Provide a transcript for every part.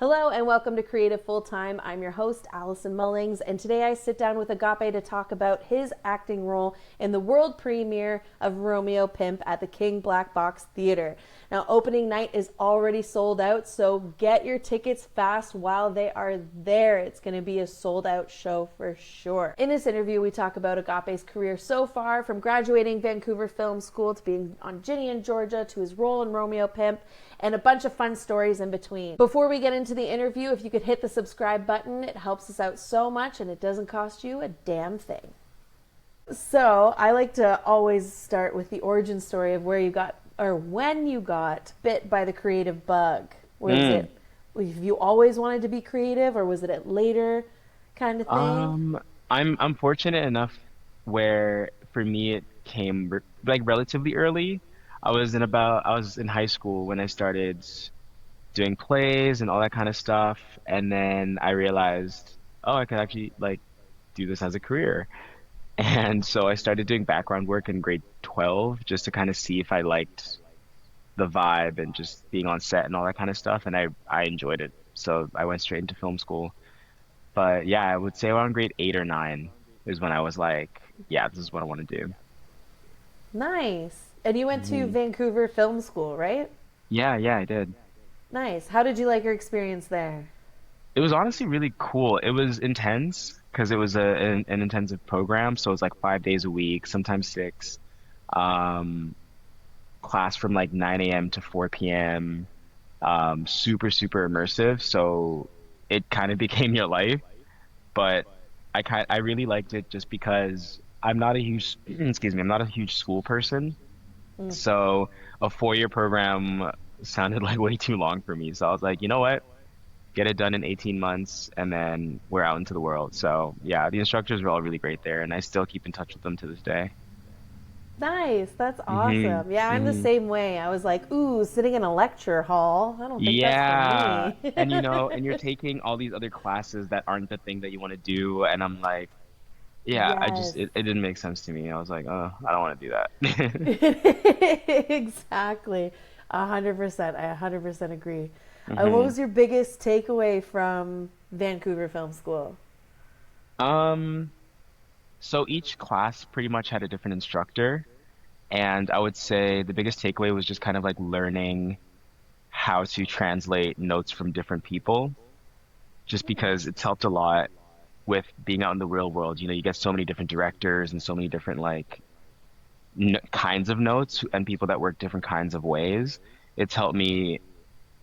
Hello and welcome to Creative Full Time. I'm your host, Alison Mullings, and today I sit down with Agape to talk about his acting role in the world premiere of Romeo Pimp at the King Black Box Theatre. Now, opening night is already sold out, so get your tickets fast while they are there. It's going to be a sold out show for sure. In this interview, we talk about Agape's career so far, from graduating Vancouver Film School to being on Ginny in Georgia to his role in Romeo Pimp, and a bunch of fun stories in between. Before we get into the interview, if you could hit the subscribe button, it helps us out so much and it doesn't cost you a damn thing. So I like to always start with the origin story of where you got, or when you got bit by the creative bug. Was it, have you always wanted to be creative, or was it a later kind of thing? I'm fortunate enough where for me it came like relatively early. I was in high school when I started doing plays and all that kind of stuff, and then I realized, oh, I could actually like do this as a career. And so I started doing background work in grade 12 just to kind of see if I liked the vibe and just being on set and all that kind of stuff, and I enjoyed it. So I went straight into film school. But yeah, I would say around grade 8 or 9 is when I was like, yeah, this is what I want to do. Nice. And you went to hmm Vancouver Film School, right? Yeah, yeah, I did. Nice. How did you like your experience there? It was honestly really cool. It was intense because it was an intensive program, so it was like 5 days a week, sometimes six. Um, Class from like 9 a.m. to 4 p.m. Super, super immersive. So it kind of became your life, but I really liked it just because I'm not a huge excuse me, I'm not a huge school person. Mm. So a 4 year program sounded like way too long for me. So I was like, you know what? Get it done in 18 months and then we're out into the world. So yeah, the instructors were all really great there and I still keep in touch with them to this day. Nice. That's hmm awesome. Yeah, I'm the hmm same way. I was like, ooh, sitting in a lecture hall. I don't think that's for Yeah. me. And and you're taking all these other classes that aren't the thing that you want to do. And I'm like, yeah, Yes. it didn't make sense to me. I was like, oh, I don't want to do that. Exactly. 100%. I 100% agree. What hmm was your biggest takeaway from Vancouver Film School? Um, so each class pretty much had a different instructor. And I would say the biggest takeaway was just kind of like learning how to translate notes from different people, just because it's helped a lot with being out in the real world. You get so many different directors and so many different like n kinds of notes and people that work different kinds of ways. It's helped me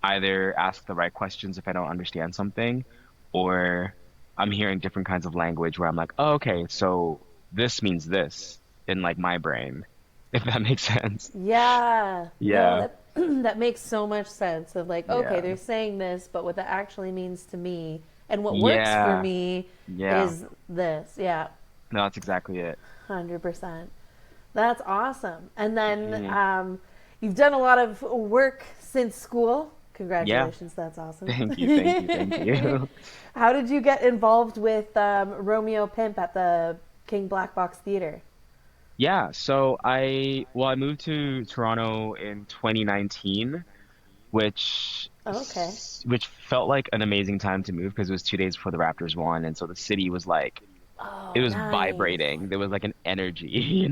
either ask the right questions if I don't understand something, or I'm hearing different kinds of language where I'm like, oh, okay, so this means this in like my brain, if that makes sense. Yeah. No, Yeah, that that makes so much sense. Of like, okay, yeah, they're saying this, but what that actually means to me and what works for yeah, me yeah. is this. Yeah. No, that's exactly it. 100%. That's awesome. And then hmm you've done a lot of work since school. Yeah, Congratulations, that's awesome. thank you, thank you, thank you. How did you get involved with Romeo Pimp at the King Black Box Theater? Yeah, so I moved to Toronto in 2019, Oh, okay. which felt like an amazing time to move because it was 2 days before the Raptors won, and so the city was like it Oh, was nice. vibrating. There was like an energy,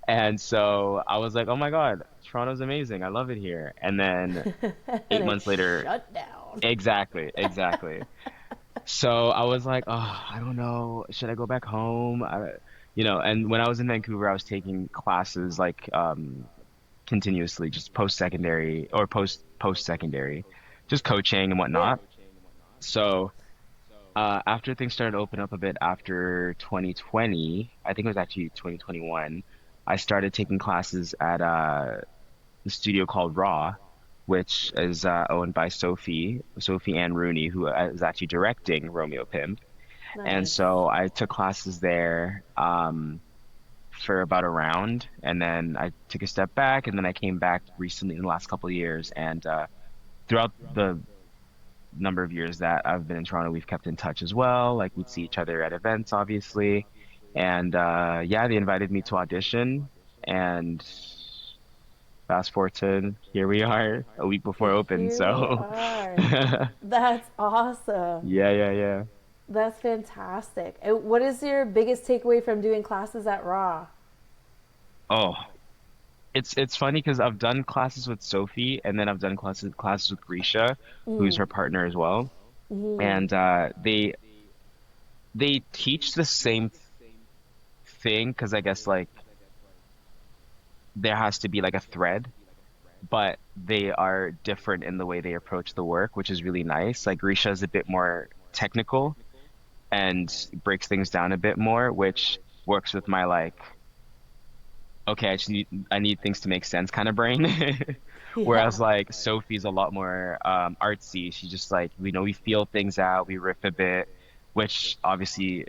And so I was like, oh my God, Toronto's amazing. I love it here. And then And 8 months it later, shut down. exactly, exactly. So I was like, oh, I don't know. Should I go back home? And when I was in Vancouver, I was taking classes like continuously, just post-secondary or post-secondary, just coaching and Yeah. whatnot. So after things started to open up a bit after 2020, I think it was actually 2021, I started taking classes at the studio called Raw, which is owned by Sophie Ann Rooney, who is actually directing Romeo Pimp. And Nice. so I took classes there for about a round, and then I took a step back, and then I came back recently in the last couple of years. And throughout the number of years that I've been in Toronto, we've kept in touch as well. Like we'd see each other at events, obviously. And yeah, they invited me to audition, and fast forward to here we are a week before open. Here we So are. yeah, That's awesome. yeah, yeah. That's fantastic. And what is your biggest takeaway from doing classes at Raw? Oh, it's funny because I've done classes with Sophie, and then I've done classes with Grisha, who's her partner as well. And they teach the same thing because I guess like there has to be like a thread, but they are different in the way they approach the work, which is really nice. Like Grisha is a bit more technical and breaks things down a bit more, which works with my like, okay, I need things to make sense kind of brain. Yeah. Whereas like Sophie's a lot more artsy. She just like we feel things out, we riff a bit, which obviously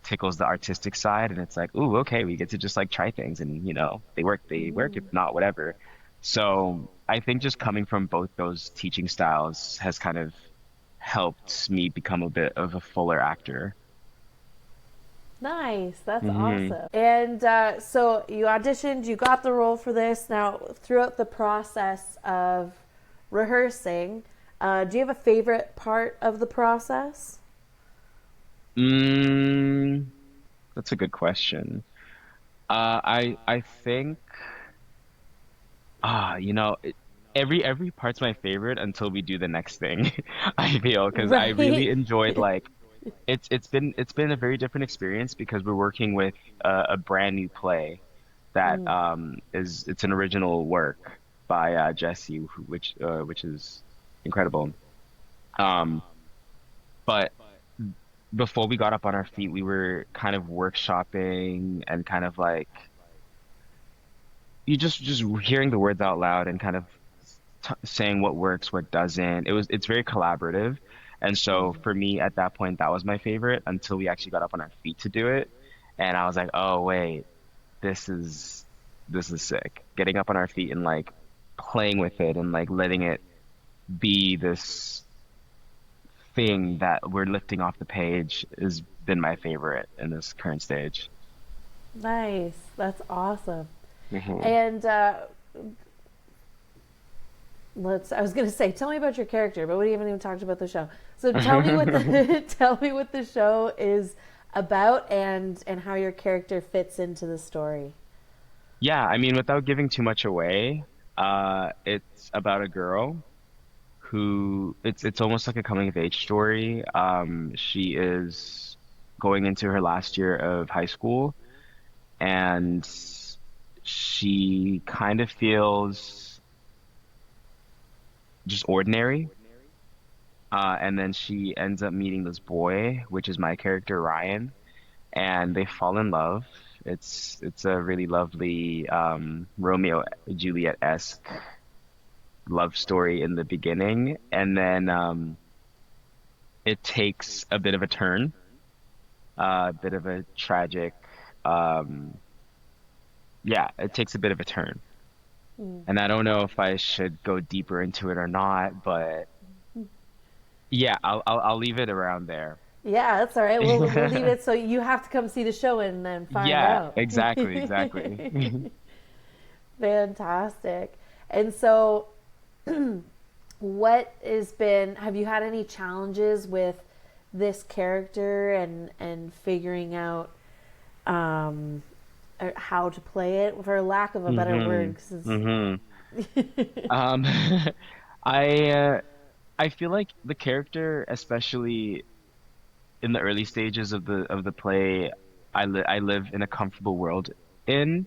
tickles the artistic side, and it's like, ooh, okay, we get to just like try things, and they work. If not, whatever. So I think just coming from both those teaching styles has kind of helped me become a bit of a fuller actor. Nice. That's Hmm. awesome. And so you auditioned, you got the role for this. Now, throughout the process of rehearsing, do you have a favorite part of the process? Mm, that's a good question. I think every part's my favorite until we do the next thing. I feel because I really Right. enjoyed like it's been a very different experience because we're working with a brand new play that is it's an original work by Jesse, which is incredible. Um, but before we got up on our feet, we were kind of workshopping and kind of like you just hearing the words out loud and kind of t saying what works, what doesn't. It's very collaborative. And so for me at that point, that was my favorite until we actually got up on our feet to do it. And I was like, oh wait, this is this is sick. Getting up on our feet and like playing with it and like letting it be this thing that we're lifting off the page has been my favorite in this current stage. Nice. That's awesome. Hmm. And I was gonna say, tell me about your character, but we haven't even talked about the show. So tell me what the tell me what the show is about and how your character fits into the story. Yeah, I mean, without giving too much away, it's about a girl who it's almost like a coming of age story. She is going into her last year of high school, and she kind of feels just ordinary. And then she ends up meeting this boy, which is my character, Ryan, and they fall in love. It's a really lovely Romeo Juliet-esque love story in the beginning, and then it takes a bit of a turn, a bit of a tragic, um, yeah, it takes a bit of a turn. And I don't know if I should go deeper into it or not, but yeah, I'll leave it around there. Yeah, that's all right. We'll leave it so you have to come see the show and then find Yeah, out. exactly. Fantastic. And so, what has been? Have you had any challenges with this character and figuring out um, how to play it, for lack of a better Hmm. word? 'Cause Hmm. Um, I uh, I feel like the character, especially in the early stages of the play, I live in a comfortable world in,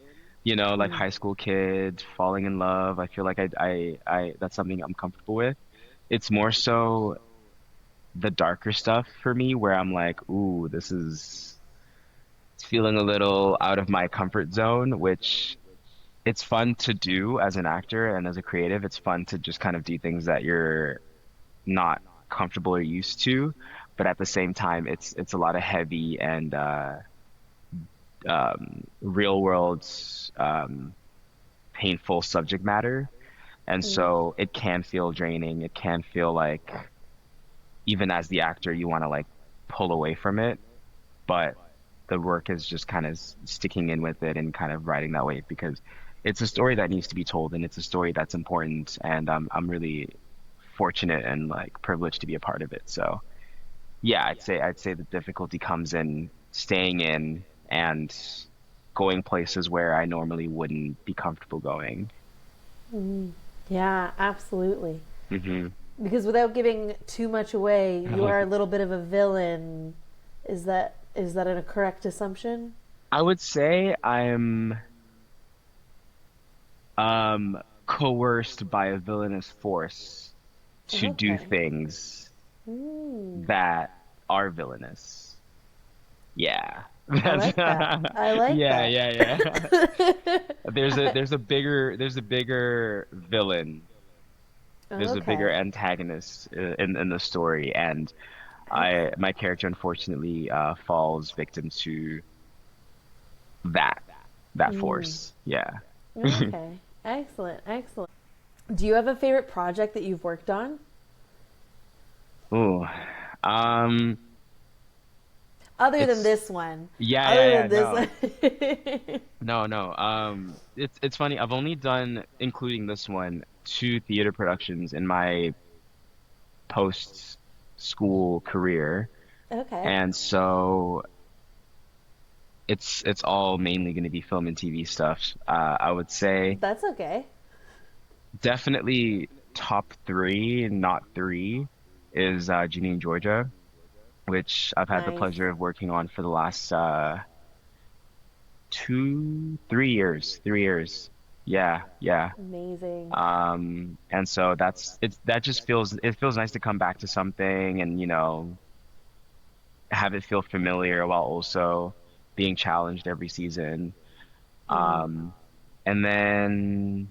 like high school kid falling in love. I feel like I that's something I'm comfortable with. It's more so the darker stuff for me where I'm like, ooh, this is it's feeling a little out of my comfort zone, which it's fun to do as an actor and as a creative. It's fun to just kind of do things that you're not comfortable or used to, but at the same time, it's a lot of heavy and real world um, painful subject matter, and so it can feel draining. It can feel like even as the actor, you want to like pull away from it, but the work is just kind of sticking in with it and kind of riding that wave because it's a story that needs to be told, and it's a story that's important, and I'm really fortunate and like privileged to be a part of it. So yeah, I'd say the difficulty comes in staying in and going places where I normally wouldn't be comfortable going. Yeah, absolutely. Hmm. Because without giving too much away, you are a little bit of a villain. Is that a correct assumption? I would say I'm coerced by a villainous force to do Okay. things Mm, that are villainous. Yeah. I That's like that. I like yeah, that. yeah, yeah. There's a bigger villain. There's a bigger Okay. antagonist in the story, and I Excellent. my character unfortunately falls victim to that that Mm, force. Yeah. okay. Excellent. Excellent. Do you have a favorite project that you've worked on? Ooh. Um, Other than it's this one. yeah, yeah, Other yeah. than this No. one. No, no. It's funny. I've only done, including this one, two theater productions in my post school career, Okay. and so it's all mainly going to be film and TV stuff. I would say That's okay. definitely top three, not three, is Ginny and Georgia, which I've had the Nice. pleasure of working on for the last 2, 3 years. 3 years. Yeah, yeah. Amazing. And so that just feels nice to come back to something and, have it feel familiar while also being challenged every season. Mm. Um, and then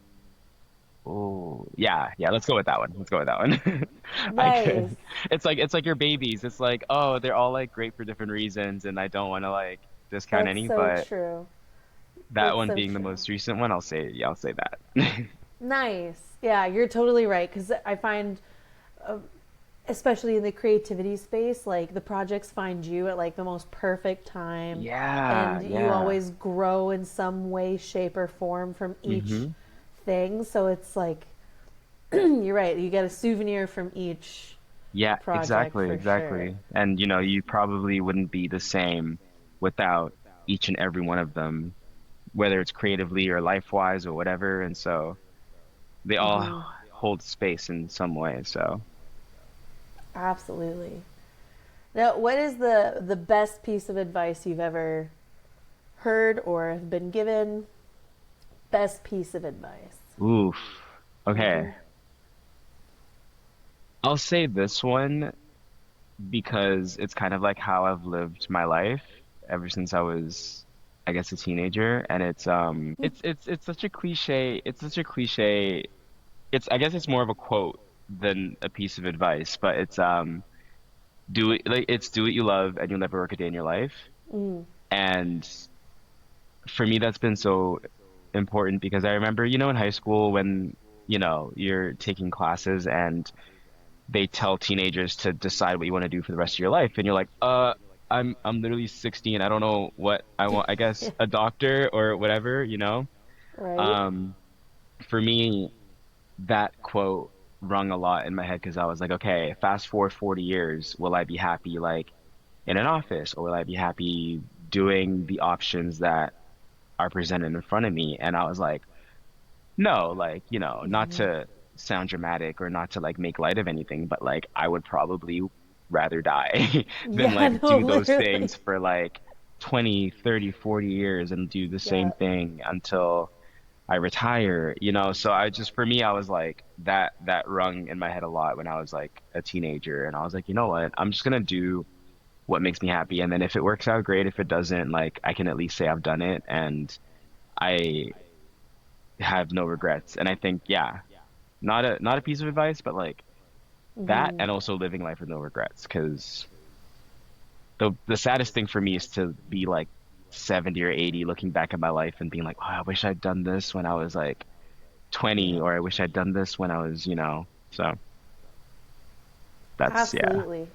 oh yeah, yeah, let's go with that one. Let's go with that one. I Nice. could it's like your babies. It's like, oh, they're all like great for different reasons and I don't want to like discount That's any, so but true. that That's one so being the true. most recent one, I'll say, yeah, I'll say that. Nice. Yeah, you're totally right. Because I find, especially in the creativity space, like the projects find you at like the most perfect time, Yeah, and you yeah. always grow in some way, shape, or form from each Hmm. thing. So it's like, you're right. You get a souvenir from each Yeah, project exactly, for sure. exactly. And you probably wouldn't be the same without each and every one of them, whether it's creatively or life-wise or whatever. And so they all Hmm. hold space in some way. So, Absolutely. Now, what is the best piece of advice you've ever heard or have been given? Best piece of advice. oof. Hmm. Okay. I'll say this one because it's kind of like how I've lived my life ever since I was, I guess, a teenager. And it's such a cliche. It's such a cliche. I guess it's more of a quote than a piece of advice, but do what you love and you'll never work a day in your life. Mm. And for me, that's been so important because I remember, in high school when, you're taking classes and they tell teenagers to decide what you want to do for the rest of your life, and you're like, I'm literally 16. I don't know what I want. I guess Yeah. a doctor or whatever. Right? Um, for me, that quote rung a lot in my head because I was like, okay, fast forward 40 years, will I be happy like in an office, or will I be happy doing the options that are presented in front of me? And I was like, no, like, not to sound dramatic or not to like make light of anything, but like I would probably rather die than Yeah, like no, do those literally. things for like 20, 30, 40 years and do the same Yeah. thing until I retire. So for me, I was like that rung in my head a lot when I was like a teenager, and I was like, you know what? I'm just gonna do what makes me happy, and then if it works out, great. If it doesn't, like I can at least say I've done it, and I have no regrets. And I think, yeah, not a piece of advice, but like that, Hmm. and also living life with no regrets. Because the saddest thing for me is to be like 70 or 80, looking back at my life and being like, oh, I wish I'd done this when I was like 20, Yeah. or I wish I'd done this when I was. So that's yeah. Absolutely.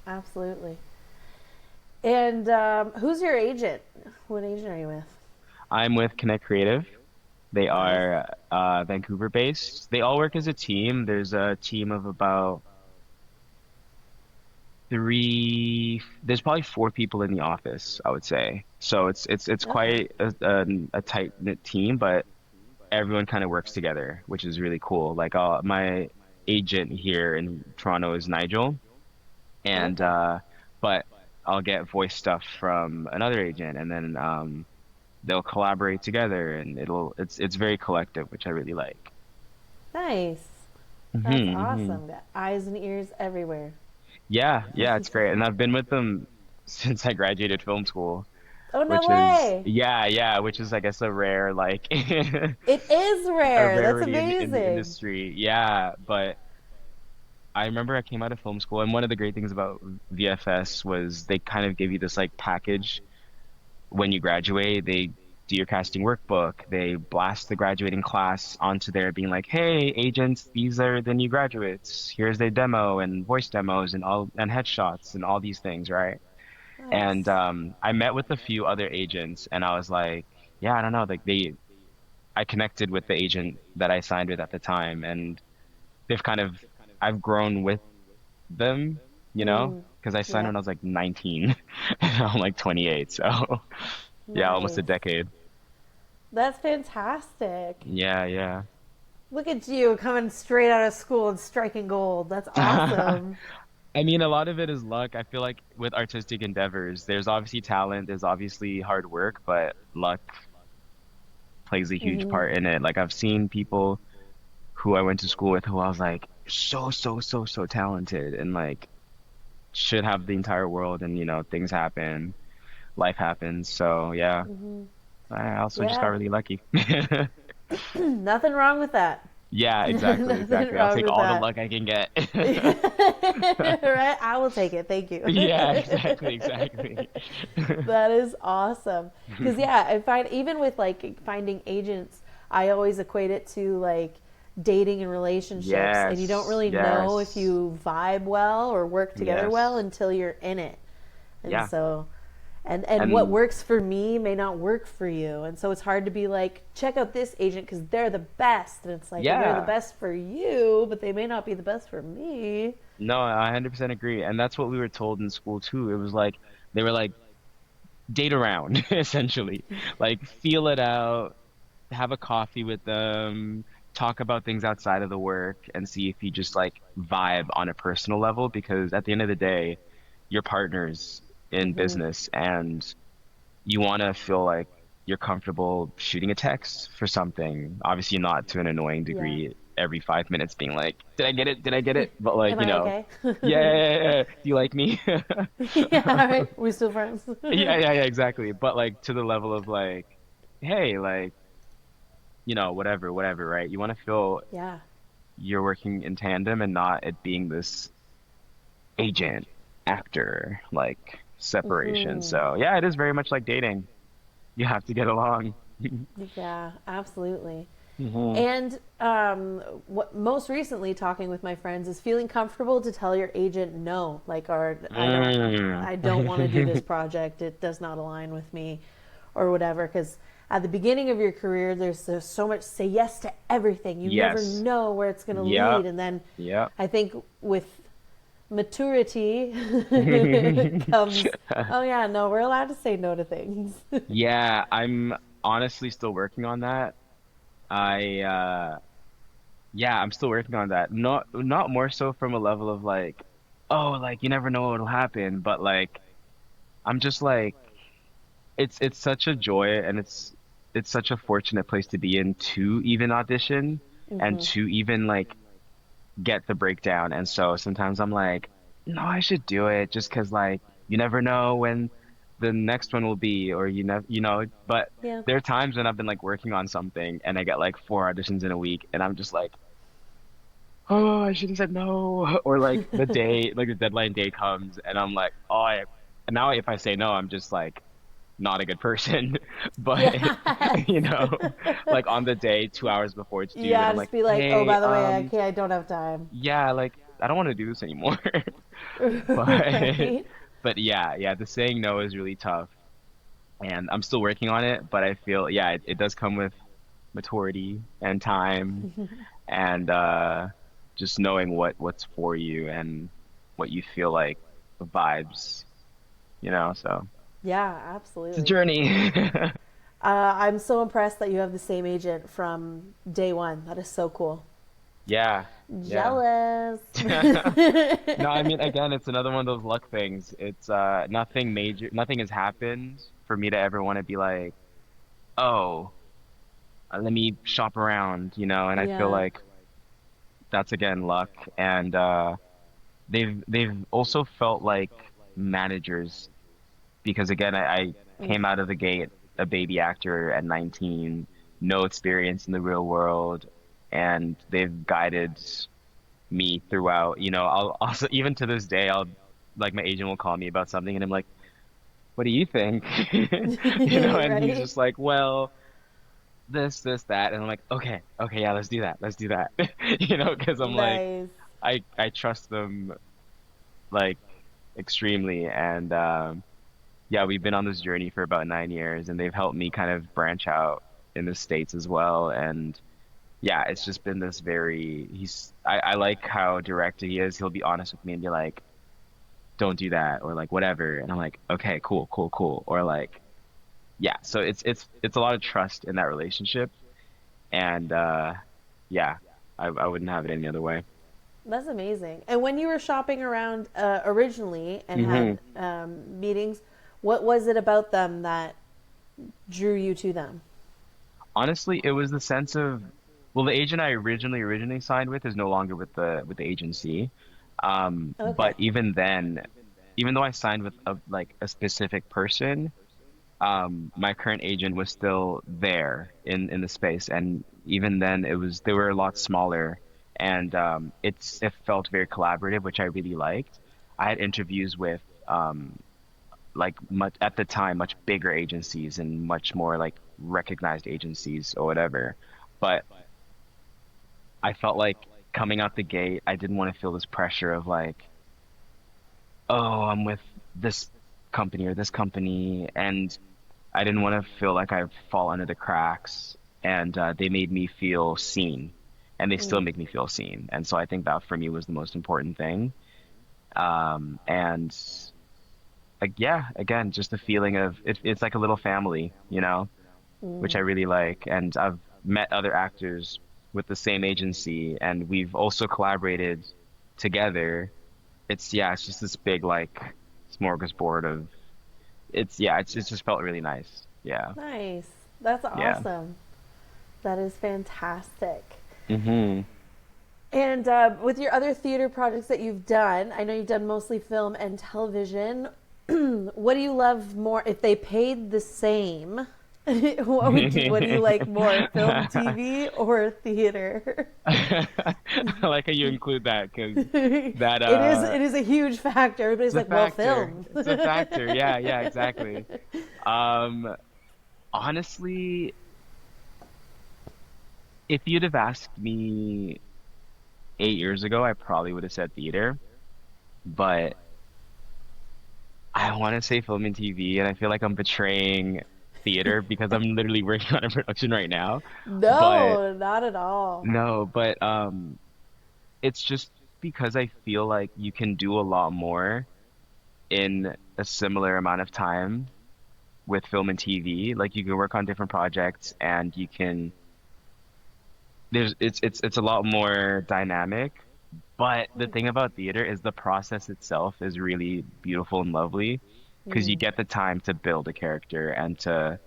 Absolutely. And who's your agent? What agent are you with? I'm with Connect Creative. They Nice. are Vancouver based. They all work as a team. There's a team of about there's probably four people in the office, I would say. So it's Okay. quite a tight-knit team, but everyone kind of works together, which is really cool. Like my agent here in Toronto is Nigel, and Okay. but I'll get voice stuff from another agent, and then they'll collaborate together, and it's very collective, which I really like. Nice. That's Hmm. awesome. Got eyes and ears everywhere. Yeah, yeah, it's great. And I've been with them since I graduated film school, Oh, no which is way. yeah, yeah, which is I guess a rare like It is a rare. That's rarity in the amazing. industry. Yeah, but I remember I came out of film school and one of the great things about VFS was they kind of give you this like package when you graduate. They do your casting workbook. They blast the graduating class onto there being like, "Hey, agents, these are the new graduates. Here's their demo and voice demos and all and headshots and all these things, right?" And Nice. I met with a few other agents, and I was like, yeah, I don't know, like I connected with the agent that I signed with at the time, and they've kind of, I've grown with them, Mm, because I signed yep. when I was like 19, and I'm like 28, so yeah, almost a Nice. decade. That's fantastic. Yeah, yeah. Look at you coming straight out of school and striking gold. That's awesome. I mean, a lot of it is luck. I feel like with artistic endeavors, there's obviously talent, there's obviously hard work, but luck plays a huge Hmm. part in it. Like I've seen people who I went to school with who I was like so talented and like should have the entire world and things happen, life happens. So yeah, Hmm. I also just got Yeah. really lucky. Nothing wrong with that. Yeah, exactly, Nothing exactly. I'll wrong take with all the that. luck I can get. Right? I will take it. Thank you. Yeah, exactly, exactly. That is awesome. Because, yeah, I find even with like finding agents, I always equate it to like dating and relationships. And you don't Yes, really know if yes, you vibe well or work together well yes. until you're in it. And Yeah. so, and what And works for me may not work for you. And so it's hard to be like, check out this agent because they're the best. And it's like, well, they're the yeah, best for you, but they may not be the best for me. no, I 100% agree. And that's what we were told in school too. It was like they were like date around essentially. Like feel it out, have a coffee with them, talk about things outside of the work, and see if you just like vibe on a personal level. Because at the end of the day, your partner's in Hmm. business, and you want to feel like you're comfortable shooting a text for something. Obviously, not to an annoying Yeah. degree every 5 minutes, being like, "Did I get it? Did I get it?" But like, Am I okay? yeah, yeah, yeah, yeah. Do you like me? Yeah, all right. We still friends. Yeah, yeah, yeah, exactly. But like to the level of like, hey, like, whatever, whatever, right? You want to feel Yeah. you're working in tandem and not it being this agent actor like separation. Hmm. So yeah, it is very much like dating. You have to get along. Yeah, absolutely. Hmm. And what most recently talking with my friends is feeling comfortable to tell your agent no, like, or Mm. I don't want to do this project. It does not align with me, or whatever. Because at the beginning of your career, there's so much say yes to everything. You never Yes. know where it's going to lead, Yep. and then Yep. I think with maturity comes, oh yeah, no, we're allowed to say no to things. Yeah, I'm honestly still working on that. I yeah, I'm still working on that. Not more so from a level of like, oh, like you never know what'll happen, but like I'm just like it's such a joy and it's such a fortunate place to be in to even audition and Hmm. to even like get the breakdown. And so sometimes I'm like, no, I should do it just 'cause like you never know when the next one will be or but Yeah. there are times when I've been like working on something and I get like four auditions in a week and I'm just like, oh, I should have said no. Or like the deadline day comes and I'm like, oh, and now if I say no, I'm just like not a good person. But Yes. you know, like on the day, 2 hours before it's due, and Yeah, I'm like, just be like, oh, hey, by the way, I don't have time. yeah, like I don't want to do this anymore. But Right? but yeah, yeah, the saying no is really tough, and I'm still working on it. But I feel yeah, it does come with maturity and time and just knowing what's for you and what you feel like vibes, so Yeah, it's a absolutely. journey. I'm so impressed that you have the same agent from day one. That is so cool. Yeah, yeah. Jealous. No, I mean, again, it's another one of those luck things. It's nothing major, nothing has happened for me to ever want to be like, oh, let me shop around, and I feel Yeah. like that's again luck. And they've also felt like managers because again, I Mm. came out of the gate a baby actor at 19, no experience in the real world, and they've guided me throughout. I'll also even to this day, I'll like my agent will call me about something, and I'm like, "What do you think?" And he's Right? just like, "Well, this, that," and I'm like, "Okay, okay, yeah, let's do that," because I'm like, Nice. I trust them like extremely, and yeah, we've been on this journey for about 9 years, and they've helped me kind of branch out in the States as well, and yeah, it's just been this very I like how direct he is. He'll be honest with me and be like, don't do that or like whatever. And I'm like, okay, cool, cool, cool. Or like, yeah, so it's a lot of trust in that relationship. And yeah, I wouldn't have it any other way. That's amazing. And when you were shopping around originally and hmm had meetings, what was it about them that drew you to them? Honestly, it was the sense of well, the agent I originally signed with is no longer with the agency. But Okay. even then, even though I signed with a specific person, my current agent was still there in the space, and even then, they were a lot smaller, and it felt very collaborative, which I really liked. I had interviews with like much at the time much bigger agencies and much more like recognized agencies or whatever, but I felt like coming out the gate, I didn't want to feel this pressure of like, oh, I'm with this company or this company, and I didn't want to feel like I fall under the cracks, and they made me feel seen, and they still Mm. make me feel seen. And so I think that for me was the most important thing. And like, yeah, again, just the feeling of it's like a little family, which I Mm. really like. And I've met other actors with the same agency, and we've also collaborated together. Yeah, it's just this big like smorgasbord of it's just felt really nice. Yeah. Nice. That's Yeah. awesome. That is fantastic. hmm And with your other theater projects that you've done, I know you've done mostly film and television. What do you love more? If they paid the same, what do you like more, film, TV, or theater? I like how you include that because that It is a huge factor. Everybody's it's a like, well, factor. film. It's a factor. Yeah, yeah, exactly. Um, honestly, if you'd have asked me 8 years ago, I probably would have said theater, but I want to say film and TV, and I feel like I'm betraying theater because I'm literally working on a production right now. But No, not at all. no, but it's just because I feel like you can do a lot more in a similar amount of time with film and TV. Like you can work on different projects and you can it's a lot more dynamic. But the thing about theater is the process itself is really beautiful and lovely because you Mm, get the time to build a character and to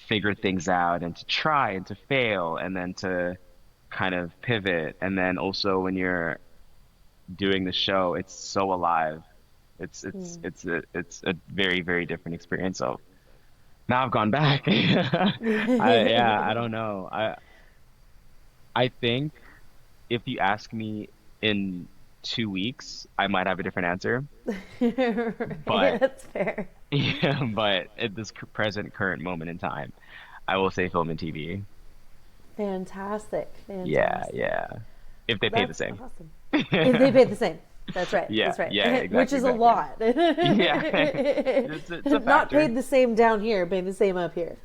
figure things out and to try and to fail and then to kind of pivot. And then also when you're doing the show, it's so alive. mm. It's a very, very different experience. So now I've gone back. Yeah, I don't know. I think if you ask me in 2 weeks, I might have a different answer. Right, But that's fair. yeah, but at this present current moment in time, I will say film and TV. Fantastic, Yeah, fantastic. yeah. If they pay the That's same. awesome. If they paid the same. That's right. Yeah, That's right. yeah, Which exactly, is a exactly. lot. Yeah, it's a Not factor. paid the same down here, paid the same up here.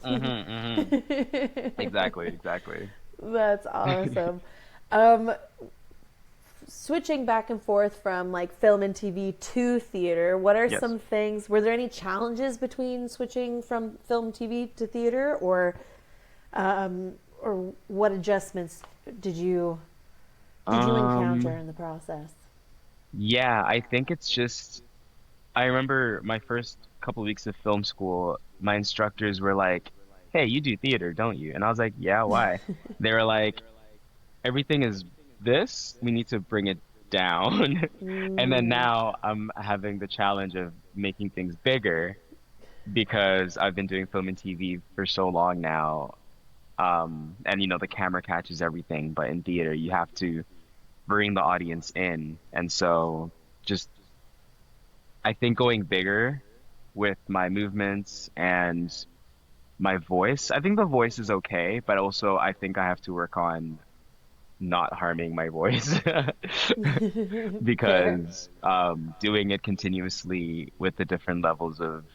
Exactly, exactly. That's awesome. Um, Switching back and forth from like film and TV to theater, what are Yes. some things? Were there any challenges between switching from film, TV to theater, or what adjustments did you did you encounter Um, in the process? yeah, I think it's just I remember my first couple weeks of film school, my instructors were like, "Hey, you do theater, don't you?" And I was like, "Yeah, why?" They were like, "Everything is this, we need to bring it down." And then Mm, now I'm having the challenge of making things bigger because I've been doing film and TV for so long now. And the camera catches everything, but in theater you have to bring the audience in. And so just I think going bigger with my movements and my voice. I think the voice is okay, but also I think I have to work on not harming my voice fair. because doing it continuously with the different levels of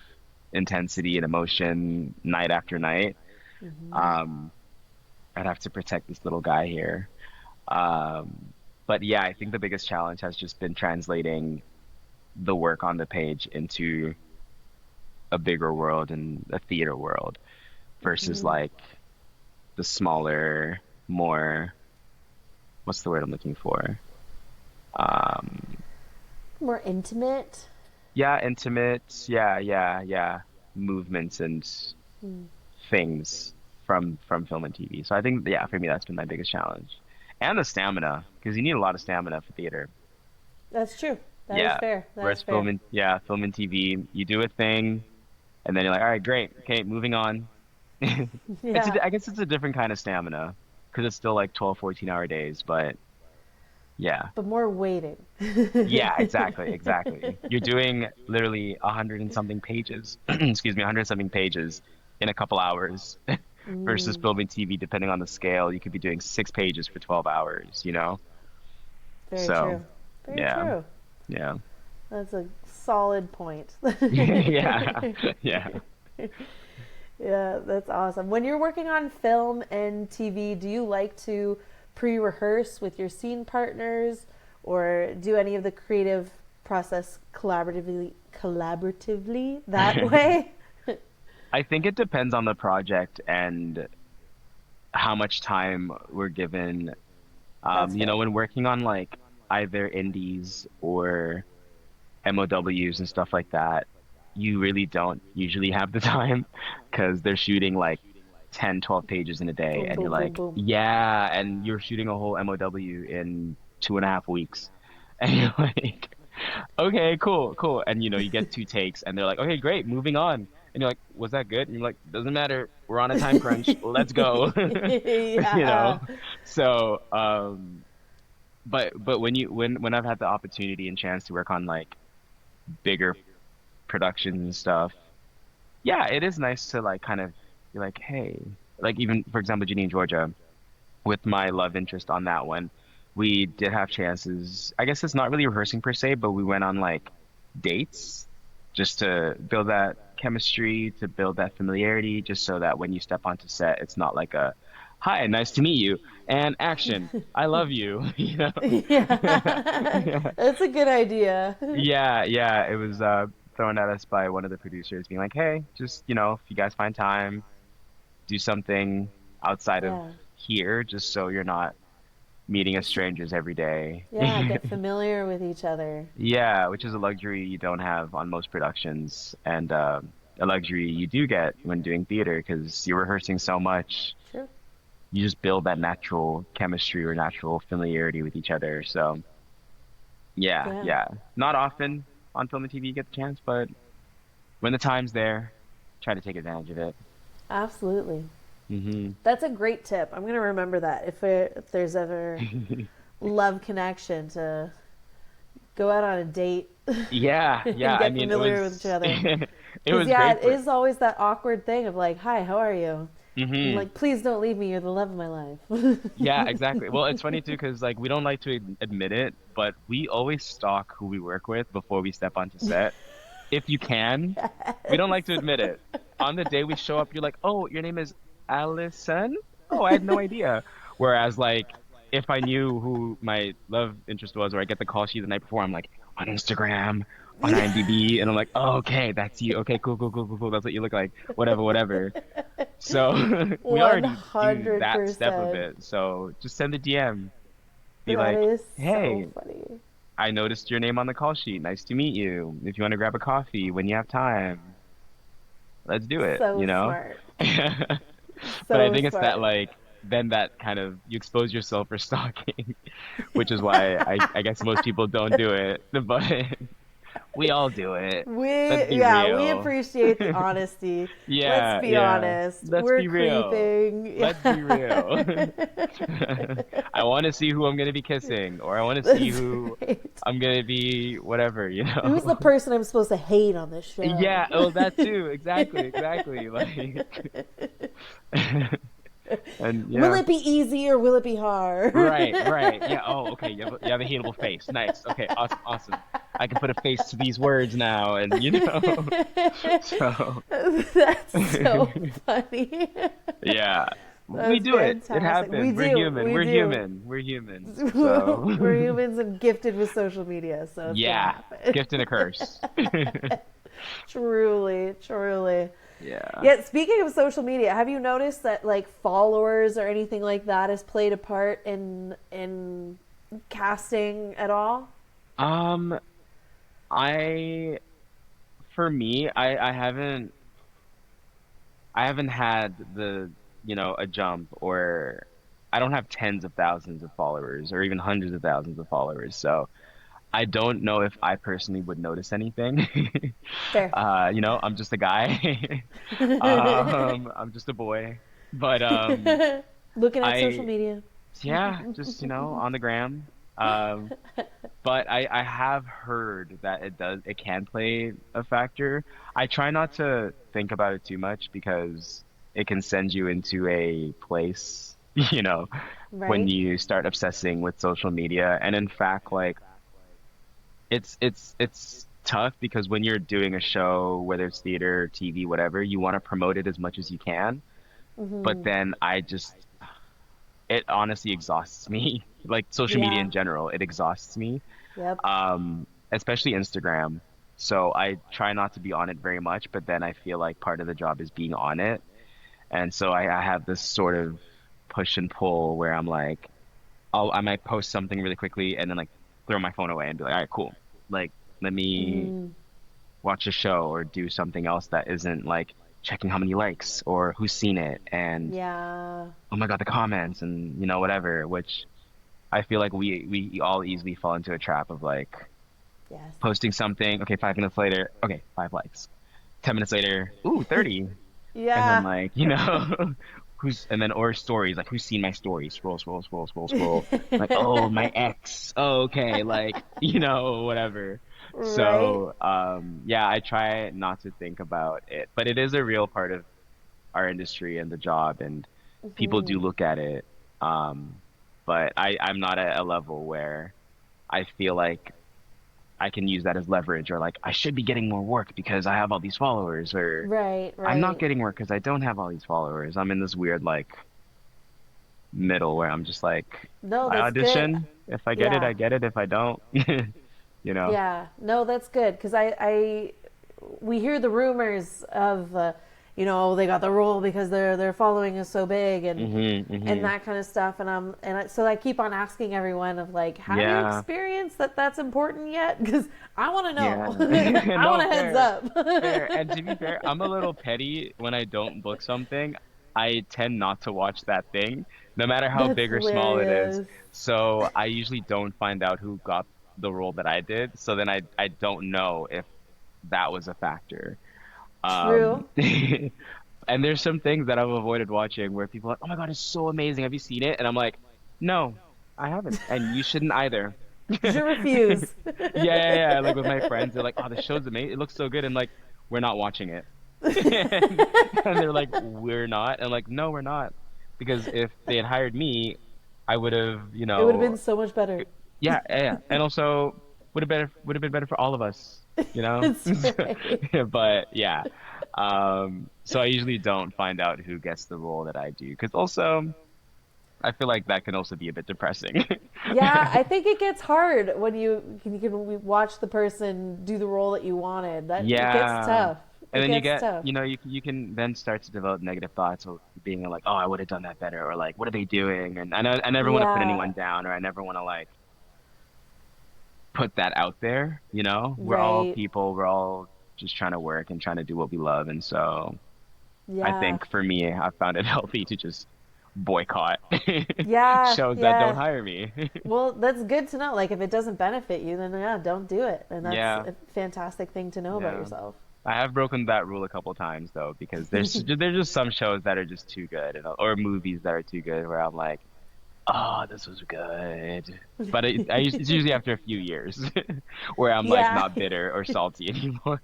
intensity and emotion night after night, um, I'd have to protect this little guy here. Um, but yeah, I think the biggest challenge has just been translating the work on the page into a bigger world and a theater world versus like the smaller, more, what's the word I'm looking for? Um, More intimate. yeah, intimate, yeah, movements and things from film and TV. So I think, yeah, for me, that's been my biggest challenge. And the stamina, because you need a lot of stamina for theater. That's true. That is Yeah. fair. That is Whereas fair. film and TV, you do a thing, and then you're like, all right, great, okay, moving on. Yeah, I guess it's a different kind of stamina because it's still like 12, 14-hour days, but yeah. but more waiting. Yeah, exactly, exactly. You're doing literally 100 and something pages, excuse me, 100 and something pages in a couple hours versus filming TV, depending on the scale, you could be doing 6 pages for 12 hours? Very So, true. Very yeah, true. yeah. That's a solid point. Yeah, yeah. Yeah, that's awesome. When you're working on film and TV, do you like to pre-rehearse with your scene partners or do any of the creative process collaboratively that way? I think it depends on the project and how much time we're given. That's fair. When working on like either indies or MOWs and stuff like that, you really don't usually have the time because they're shooting like 10, 12 pages in a day, Boom, and you're boom, boom, like, boom. yeah, and you're shooting a whole MOW in 2.5 weeks. And you're like, okay, cool, cool. And you get 2 takes, and they're like, okay, great, moving on. And you're like, was that good? And you're like, doesn't matter. We're on a time crunch. Let's go. You Yeah. know? So, but when I've had the opportunity and chance to work on like bigger productions and stuff, yeah, it is nice to like kind of be like, hey, like even for example, Ginny and Georgia, with my love interest on that one, we did have chances. I guess it's not really rehearsing per se, but we went on like dates just to build that chemistry, to build that familiarity, just so that when you step onto set, it's not like a, hi, nice to meet you, and action, I love you, Yeah. That's a good idea. Yeah, yeah, it was thrown at us by one of the producers being like, hey, just, if you guys find time, do something outside of Yeah. here, just so you're not meeting as strangers every day. Yeah, get familiar with each other. Yeah, which is a luxury you don't have on most productions, and a luxury you do get when doing theater because you're rehearsing so much. True. You just build that natural chemistry or natural familiarity with each other. So, yeah, Yeah, yeah. Not often on film and TV you get the chance, but when the time's there, try to take advantage of it. absolutely. Hmm. That's a great tip. I'm going to remember that if there's ever love connection to go out on a date Yeah, yeah. and I get mean, it familiar with each was other. it Because, was yeah, great it for is always that awkward thing of like, hi, how are you? Hmm. Like, please don't leave me. You're the love of my life. Yeah, exactly. Well, it's funny too because like we don't like to admit it, but we always stalk who we work with before we step onto set. If you can, we don't like to admit it. On the day we show up, you're like, "Oh, your name is Allison? Oh, I had no idea." Whereas like if I knew who my love interest was, or I get the call sheet the night before, I'm like on Instagram, on IMDb, and I'm like, "Oh, okay, that's you. Okay, cool, cool, cool, cool, cool. That's what you look like. Whatever, whatever." So we already do that step of 100%. it. So just send a DM. Be That like, is so hey, funny. I noticed your name on the call sheet. Nice to meet you. If you want to grab a coffee when you have time, let's do it, So you know? smart. But I So think it's that smart. like then that kind of you expose yourself for stalking, which is why I guess most people don't do it, but we all do it. Let's be We real. appreciate the honesty. Let's Yeah, be yeah. honest. Let's We're be real. creeping. Let's be Yeah. real. I want to see who I'm going to be kissing, or I want to see That's who right. I'm going to be, whatever, you Who's know? the person I'm supposed to hate on this show? Yeah, oh, that too. Exactly, exactly. Like, and Will yeah. it be easy or will it be hard? Right, right. Yeah, oh, okay. You have a hateable face. Nice. Okay, awesome, awesome. I can put a face to these words now, and you know. So, That's so funny. yeah. We That's do it. It fantastic. We happened. We're do. human. We We're do. human. We're human. So, We're humans and gifted with social media, so it's gonna yeah. happen. Gift and a curse. Truly, truly. Yeah. Yeah, speaking of social media, have you noticed that like followers or anything like that has played a part in casting at all? Um, I for me, I haven't had a jump or I don't have tens of thousands of followers or even hundreds of thousands of followers. So I don't know if I personally would notice anything. Fair. I'm just a guy. I'm just a boy. But Looking at social I media. yeah, just on the gram. Um, but I have heard that it can play a factor. I try not to think about it too much because it can send you into a place, when Right? you start obsessing with social media. And in fact, like it's tough because when you're doing a show, whether it's theater, TV, whatever, you want to promote it as much as you can. But Mm-hmm. then it honestly exhausts me. Like social media Yeah. in general, it exhausts me. Yep. Especially Instagram. So I try not to be on it very much, but then I feel like part of the job is being on it. And so I have this sort of push and pull where I'm like, I might post something really quickly and then like throw my phone away and be like, all right, cool. Like, let me Mm, watch a show or do something else that isn't like checking how many likes or who's seen it and yeah. oh my God, the comments and whatever, which I feel like we all easily fall into a trap of like Yes. posting something, okay, 5 minutes later, okay, 5 likes. 10 minutes later, ooh, 30. And then Yeah. like, and then or stories, like who's seen my story? Scroll, scroll, scroll, scroll, scroll. Like, oh, my ex. Oh, okay, like, whatever. Right. So, yeah, I try not to think about it, but it is a real part of our industry and the job, and people do Hmm. look at it. Um, but I'm not at a level where I feel like I can use that as leverage or like I should be getting more work because I have all these followers or Right. I'm not Right. getting work because I don't have all these followers. I'm in this weird like middle where I'm just like No, I that's good. audition. If I get it, Yeah. I get it. If I don't, you know. Yeah. No, that's good because we hear the rumors of, oh, they got the role because their following is so big Hmm. and Hmm. that kind of stuff. So I keep on asking everyone of like, have you Yeah. experienced that's important yet? Because I want to Yeah. know. I want No, a heads fair. Fair. up. And to be fair, I'm a little petty when I don't book something. I tend not to watch that thing, no matter how That's big or small it is. hilarious. So I usually don't find out who got the role that I did. So then I don't know if that was a factor. True. And there's some things that I've avoided watching where people are like, "Oh my God, it's so amazing. Have you seen it?" And I'm like, "No, I haven't, and you shouldn't either." Je refuse. Yeah, yeah, yeah. Like with my friends, they're like, "Oh, the show's amazing. It looks so good," and like, we're not watching it. And they're like, we're not. And I'm like, no, we're not. Because if they had hired me, I would have, It would have been so much better. yeah, yeah, yeah. And also would have been better for all of us, you know? That's right. But yeah. So I usually don't find out who gets the role that I do, because also I feel like that can also be a bit depressing. Yeah, I think it gets hard when you can watch the person do the role that you wanted. That it gets Yeah. tough. And It then you gets get, tough. you can then start to develop negative thoughts of being like, oh, I would have done that better, or like, what are they doing? And I never want to put Yeah, anyone down, or I never want to like put that out there, you know? We're all right. people, we're all just trying to work and trying to do what we love. And so I Yeah. think for me, I found it healthy to just boycott Yeah, shows that don't yeah. hire me. Well, that's good to know. Like, if it doesn't benefit you, then yeah, don't do it. And that's Yeah, a fantastic thing to know about yeah. yourself. I have broken that rule a couple times though, because there's just some shows that are just too good, or movies that are too good, where I'm like, oh, this was good. But it's usually after a few years where I'm like Yeah. not bitter or salty anymore.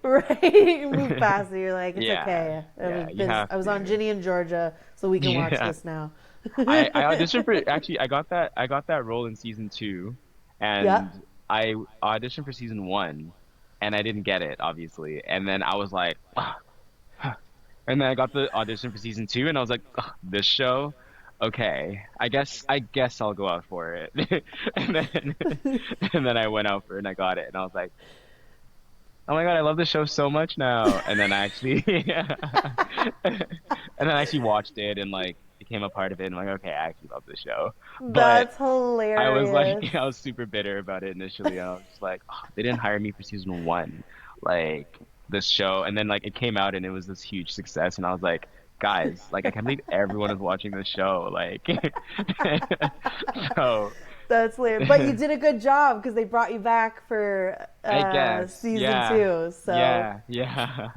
Right. You move past it. You're like, it's Yeah, okay. yeah, you have I was on to. Ginny and Georgia, so we can watch Yeah. this now. I auditioned for actually I got that role in season two, Yeah. and I auditioned for season one, and I didn't get it obviously, and then I was like, "Ugh, huh." And then I got the audition for season two, and I was like, "Ugh, this show, okay, I guess I'll go out for it," and then and then I went out for it and I got it, and I was like, oh my God, I love this show so much now, and then I actually and then I actually watched it and like became a part of it, and I'm like, okay, I actually love this show. But That's I was hilarious. like, I was super bitter about it initially. I was just like, oh, they didn't hire me for season one, like this show, and then like it came out and it was this huge success, and I was like, guys, like I can't believe everyone is watching this show, like, so That's hilarious. But you did a good job because they brought you back for I guess, season yeah, two. So, yeah, yeah.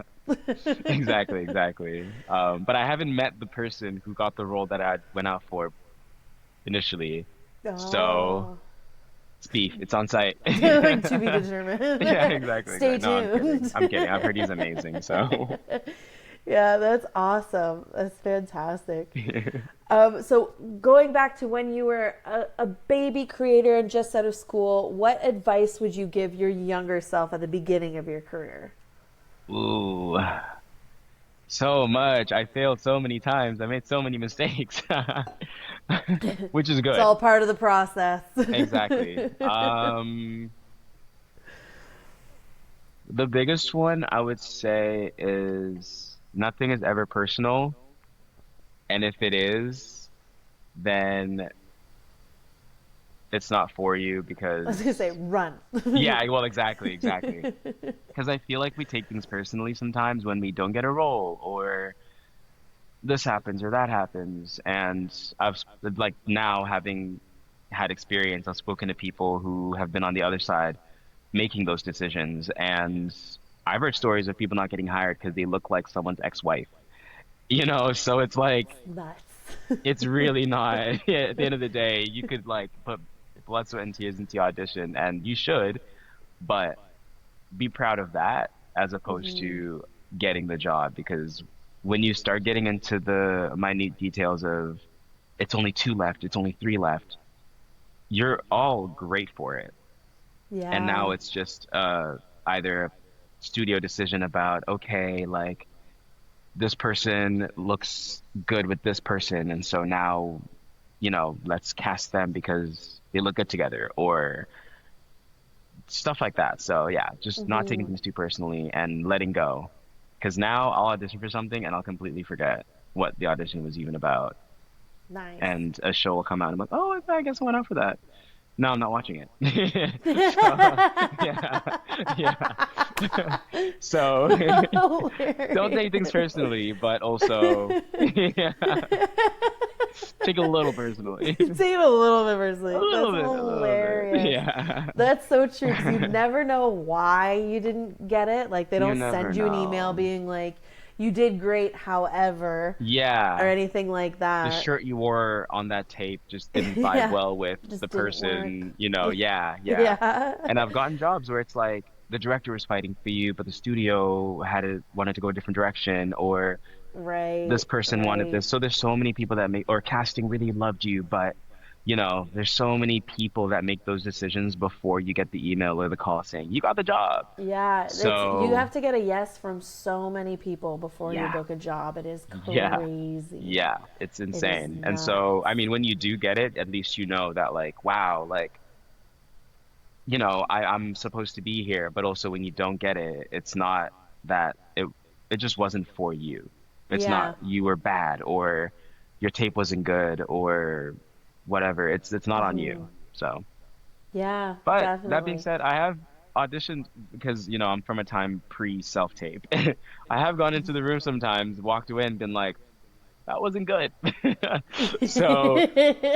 Exactly, exactly. But I haven't met the person who got the role that I went out for initially. So oh, it's beef. It's on site. like to be Yeah, determined. exactly, Stay exactly. No, I'm kidding. tuned. I'm kidding. I've heard he's amazing. So Yeah, that's awesome. That's fantastic. So going back to when you were a baby creator and just out of school, what advice would you give your younger self at the beginning of your career? ooh, so much. I failed so many times. I made so many mistakes, which is It's good. all part of the process. Exactly. The biggest one I would say is nothing is ever personal. And if it is, then it's not for you I was gonna say because, run. yeah, well, exactly, exactly. Because I feel like we take things personally sometimes when we don't get a role, or this happens or that happens. And like now having had experience, I've spoken to people who have been on the other side making those decisions. And I've heard stories of people not getting hired because they look like someone's ex-wife. So it's like Nuts. it's really not. Yeah, at the end of the day, you could like put blood, sweat, and tears into the audition, and you should, but be proud of that as opposed Hmm. to getting the job. Because when you start getting into the minute details of it's only two left, it's only three left, you're all great for it. And now Yeah. it's just either a studio decision about, okay, like this person looks good with this person, and so now, let's cast them because they look good together, or stuff like that. So yeah, just not taking Hmm. things too personally and letting go. Because now I'll audition for something and I'll completely forget what the audition was even about, Nice. and a show will come out and I'm like, oh, I guess I went out for that. No, I'm not watching it. So yeah, yeah. So don't take things Hilarious. personally, but also yeah, take it a little personally. Take it a little bit A personally. little That's bit, a little bit. hilarious. Yeah. That's so true because you never know why you didn't get it. Like they You don't never send you an email know. being like, "You did great, however," or Yeah. anything like The that. shirt you wore on that tape just didn't vibe Yeah, well with the just didn't work. person. Yeah, yeah. Yeah. And I've gotten jobs where it's like, the director was fighting for you, but the studio wanted to go a different direction, or Right, this person wanted right. this. So there's so many people that make, or casting really loved you, but there's so many people that make those decisions before you get the email or the call saying you got the job. Yeah, you So have to get a yes from so many people before you yeah, book a job. It is yeah, crazy. yeah, it's It is insane. And so, nuts. I mean, when you do get it, at least you know that like, wow, like, I'm supposed to be here, but also when you don't get it, it's not that it just wasn't for you. It's Yeah. not you were bad or your tape wasn't good or whatever. It's not on Hmm. you. So, Yeah, but that being definitely. said, I have auditioned because, I'm from a time pre self-tape. I have gone into the room sometimes, walked away and been like, that wasn't good. So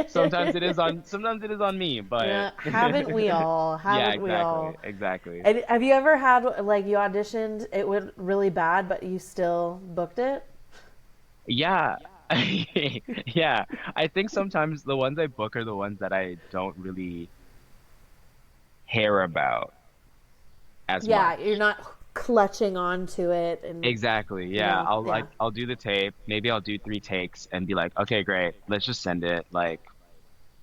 sometimes it is on me, but Yeah, haven't we all? yeah, Haven't we exactly, all? exactly. And have you ever had like you auditioned, it went really bad, but you still booked it? Yeah. Yeah. I think sometimes the ones I book are the ones that I don't really care about as Yeah, you're much. not clutching onto it, and Exactly. you Yeah. know, yeah, I'll do the tape. Maybe I'll do 3 takes and be like, okay, great. Let's just send it. Like,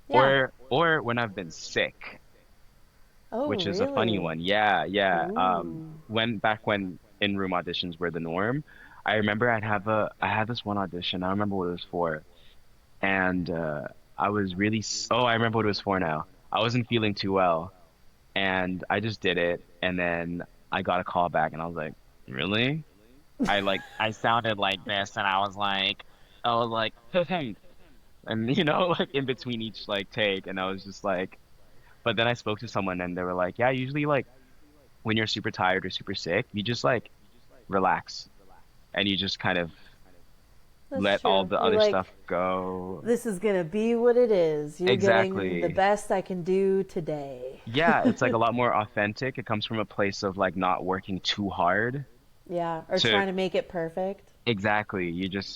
yeah. or when I've been sick, Oh, which is a funny really? one. Yeah, yeah. Ooh. When in-room auditions were the norm, I remember I had this one audition. I don't remember what it was for. And I was really oh, I remember what it was for now. I wasn't feeling too well, and I just did it, and then I got a call back, and I was like, "Really?" I sounded like this, and I was like, and like in between each like take, and I was just like, but then I spoke to someone, and they were like, "Yeah, usually like when you're super tired or super sick, you just like relax, and you just kind of That's let all true. the You're other like, stuff go." this is gonna be what it is. You're getting the Exactly. best I can do today. Yeah, it's like a lot more authentic. It comes from a place of like not working too hard Yeah, or to trying to make it perfect. exactly.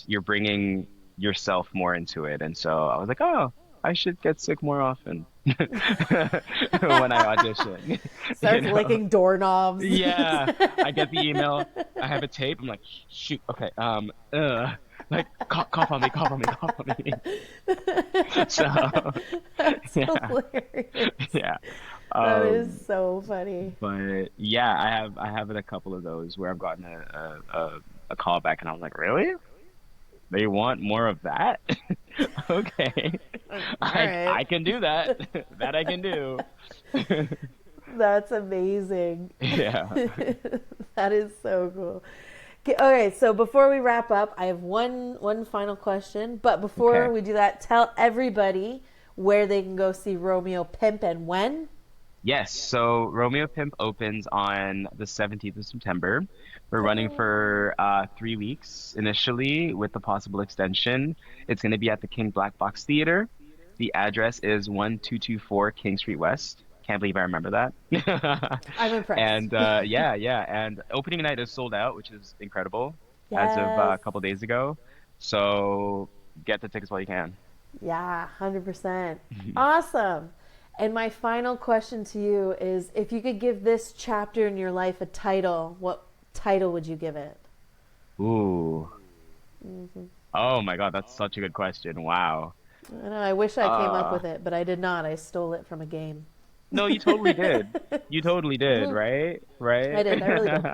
You're bringing yourself more into it. And so I was like, oh, I should get sick more often when I audition, you Starts know? licking doorknobs. Yeah, I get the email. I have a tape. I'm like, shoot, okay, like cough on me, cough on me, cough on me. So That's yeah, hilarious. yeah. That is Um, so funny. But yeah, I have a couple of those where I've gotten a call back and I was like, really? They want more of that? Okay. All right. I can do that. That I can do. That's amazing. Yeah. That is so cool. Okay, so before we wrap up, I have one final question. But before Okay. we do that, tell everybody where they can go see Romeo Pimp and when. Yes, so Romeo Pimp opens on the 17th of September. We're running Yay. for 3 weeks initially with the possible extension. It's going to be at the King Black Box Theater. The address is 1224 King Street West. Can't believe I remember that. I'm impressed. And yeah, yeah. And opening night is sold out, which is incredible as of Yes. a couple days ago. So get the tickets while you can. Yeah, 100%. Awesome. And my final question to you is if you could give this chapter in your life a title, what title would you give it? Ooh. Oh my God, that's such a good question. Wow. I know, I wish I came up Uh, with it, but I did not. I stole it from a game. no, you totally did. You totally did, right? I Right? did. I really did.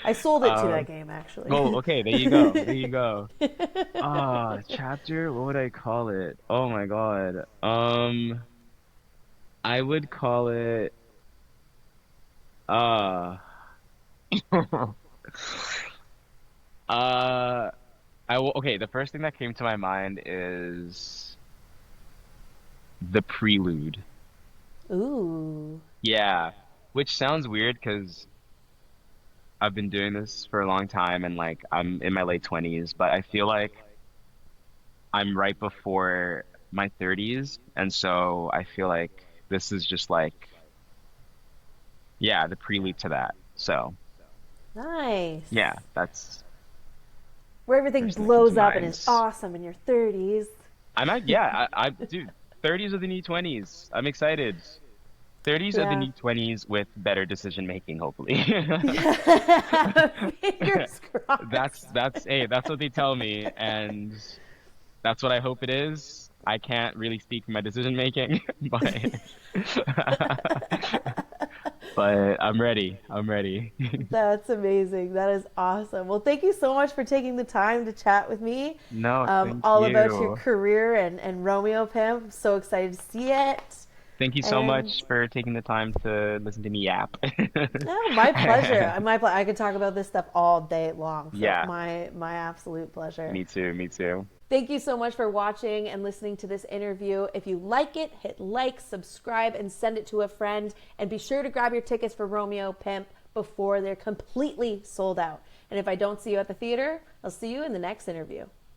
I sold it to that Um, game, oh, actually. okay, there you go. There you go. Chapter, what would I call it? Oh my God. I would call it uh uh okay, the first thing that came to my mind is the prelude. Ooh. Yeah, which sounds weird because I've been doing this for a long time and like I'm in my late 20s, but I feel like I'm right before my 30s, and so I feel like this is just like yeah, the prelude to that. So, Nice. yeah, that's Where the everything first thing that comes to blows up and is mind. awesome in your 30s. I'm at yeah, I dude, 30s are the new 20s. I'm excited. 30s are the Yeah. new 20s with better decision making, hopefully. Fingers crossed. That's what they tell me, and that's what I hope it is. I can't really speak for my decision making, but but I'm ready. I'm ready. That's amazing. That is awesome. Well, thank you so much for taking the time to chat with me No, thank all about your you. career and Romeo Pimp. I'm so excited to see it. Thank you so And much for taking the time to listen to me yap. no, my pleasure. I could talk about this stuff all day long. So Yeah, my absolute pleasure. me too, me too. Thank you so much for watching and listening to this interview. If you like it, hit like, subscribe, and send it to a friend. And be sure to grab your tickets for Romeo Pimp before they're completely sold out. And if I don't see you at the theater, I'll see you in the next interview.